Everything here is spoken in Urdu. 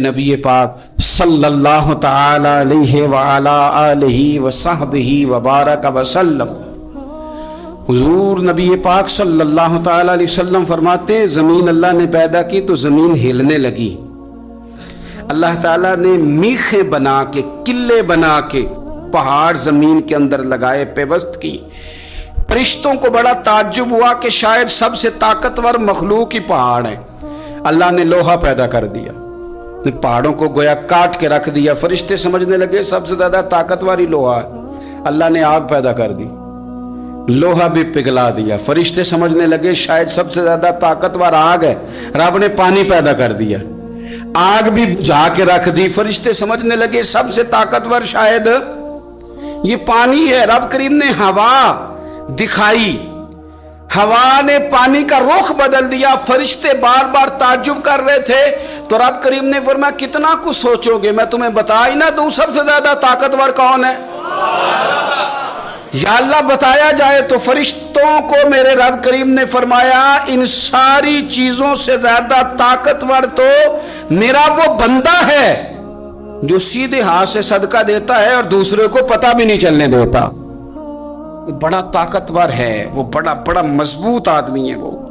نبی پاک صلی اللہ تعالی علیہ وعلا آلہ وصحبہ وبارک وسلم۔ حضور نبی پاک صلی اللہ تعالی علیہ وسلم فرماتے ہیں زمین اللہ نے پیدا کی تو زمین ہلنے لگی۔ اللہ تعالیٰ نے میخیں بنا کے، قلعے بنا کے پہاڑ زمین کے اندر لگائے، پیوست کی۔ فرشتوں کو بڑا تعجب ہوا کہ شاید سب سے طاقتور مخلوق ہی پہاڑ ہے۔ اللہ نے لوہا پیدا کر دیا، پہاڑوں کو گویا کاٹ کے رکھ دیا۔ فرشتے سمجھنے لگے سب سے زیادہ طاقتور ہی لوہا ہے۔ اللہ نے آگ پیدا کر دی، لوہا بھی پگھلا دیا۔ فرشتے سمجھنے لگے شاید سب سے زیادہ طاقتور آگ ہے، رب نے پانی پیدا کر دیا، آگ بھی جھا کے رکھ دی۔ فرشتے سمجھنے لگے سب سے طاقتور شاید یہ پانی ہے، رب کریم نے ہوا دکھائی، ہوا نے پانی کا رخ بدل دیا۔ فرشتے بار بار تعجب کر رہے تھے تو رب کریم نے فرمایا کتنا کچھ سوچو گے، میں تمہیں بتا ہی نہ دوں سب سے زیادہ طاقتور کون ہے؟ یا اللہ بتایا جائے تو فرشتوں کو میرے رب کریم نے فرمایا ان ساری چیزوں سے زیادہ طاقتور تو میرا وہ بندہ ہے جو سیدھے ہاتھ سے صدقہ دیتا ہے اور دوسرے کو پتہ بھی نہیں چلنے دیتا۔ بڑا طاقتور ہے وہ، بڑا مضبوط آدمی ہے وہ۔